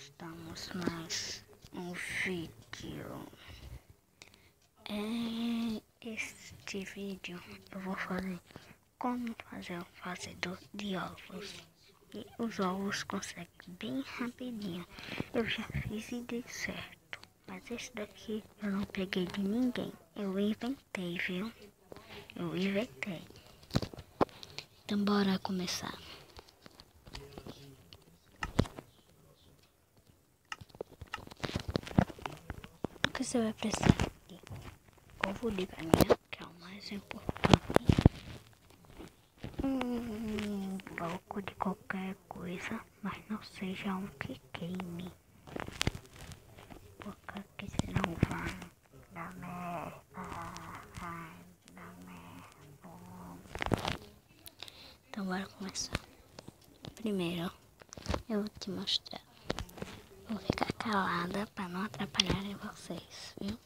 estamos mais um vídeo. Este vídeo eu vou fazer como fazer o fazedor de ovos. E os ovos conseguem bem rapidinho. Eu já fiz e deu certo. Mas esse daqui eu não peguei de ninguém. Eu inventei, viu? Eu inventei. Então bora começar. O que você vai precisar de ovo de galinha, que é o mais importante. Um bloco de qualquer coisa, mas não seja um que queime. Porque senão vai dar merda. Vai dar merda. Então bora começar. Primeiro eu vou te mostrar. Vou ficar calada para não atrapalharem vocês, viu?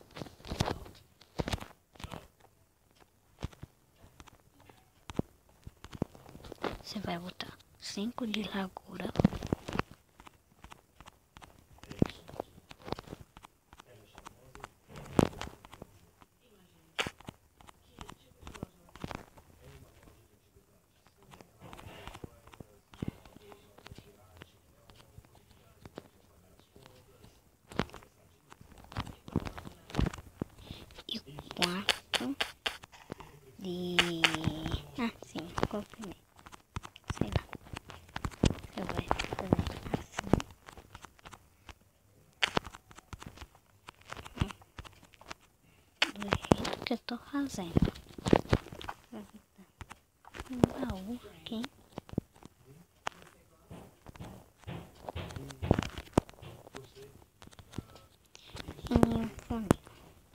Você vai botar 5 de largura. E 4 de... sim, qual primeiro? Sei lá. Você vai fazer assim. Do jeito que eu tô fazendo. Vai botar um baú aqui. E um funil.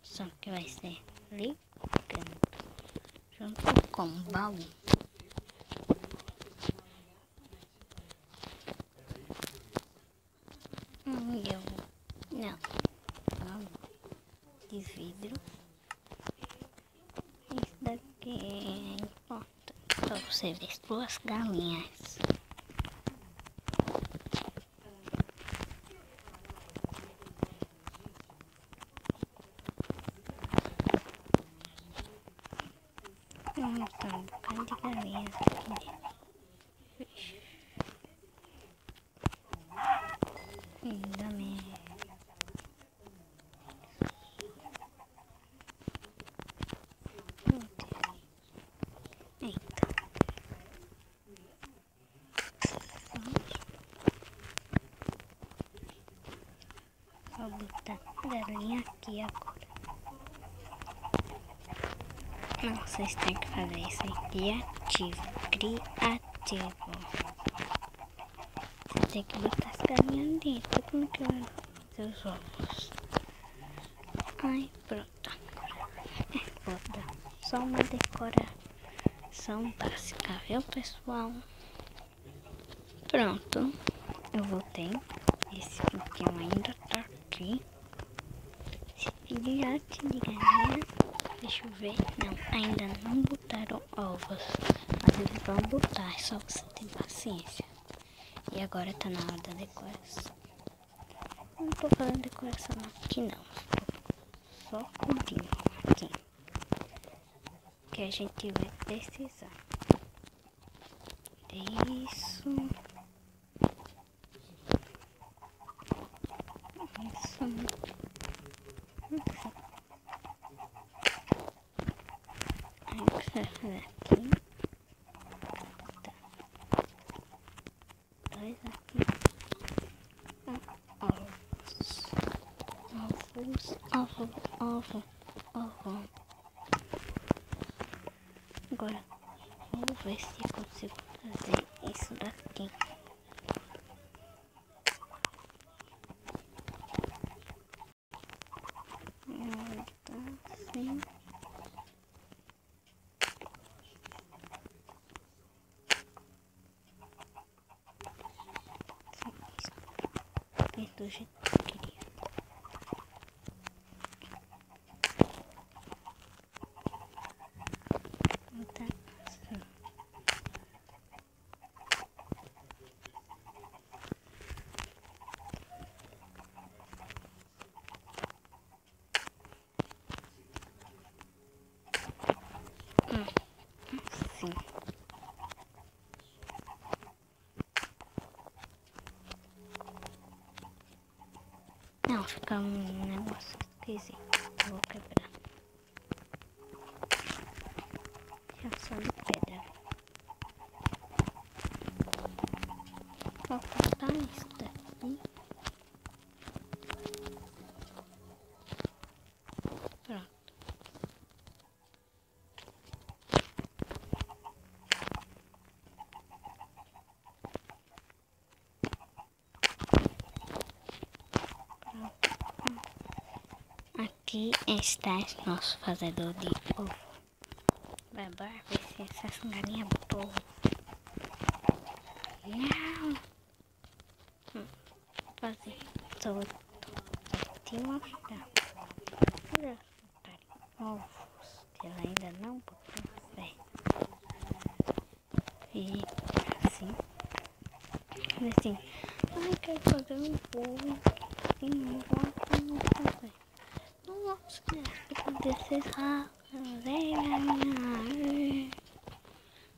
Só que vai ser ligando junto com o baú. Não, de vidro. Isso daqui é importante para você ver suas galinhas. Tá um bocado de galinhas aqui dentro. Ainda me... Eita. Vou botar a galinha aqui agora. Não, vocês têm que fazer isso aí criativo. Você tem que botar as galinhas dentro. Como que vai fazer os ovos? Ai, pronto. Vou dar só uma decoração básica, viu, pessoal? Pronto. Eu voltei. Esse pequeno ainda tá aqui. Esse filhote de galinha. Deixa eu ver. Não, ainda não botaram ovos. Mas eles vão botar. É só você ter paciência. E agora tá na hora da decoração. Não tô fazendo decoração aqui não. Só cobrindo aqui. Que a gente vai precisar. Isso. Aí o que você vai fazer aqui? Tá. 2 aqui. Ovo. Agora, vou ver se eu consigo fazer isso daqui. Assim. Do jeito que eu queria. Então, assim. Não, fica um negócio esquisito. Vou quebrar. Já só de pedra. Vou cortar isso daqui. Pronto. Aqui está nosso fazedor de ovo. Vai ver se essas galinhas botou ovo. Não! Fazer todo. Vou te mostrar. Olha ovos que ela ainda não botou certo. E assim. Assim. Ai, quero fazer um bolo. E não vou fazer. Nossa, que acontecer rápido.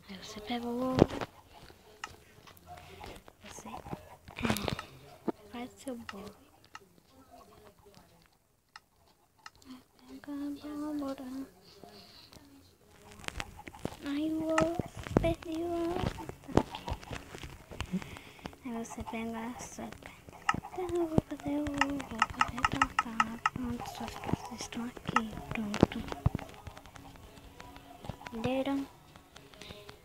Aí você pega o ovo. Você faz seu bolo. Pega a abóbora. Aí o ovo, perdi o ovo. Aí você pega a açúcar. Eu vou fazer o ovo, vou fazer plantar. Pronto, suas peças estão aqui. Pronto. Entenderam?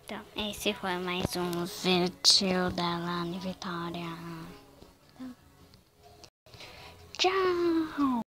Então, esse foi mais um vídeo da Lani Vitória. Tchau!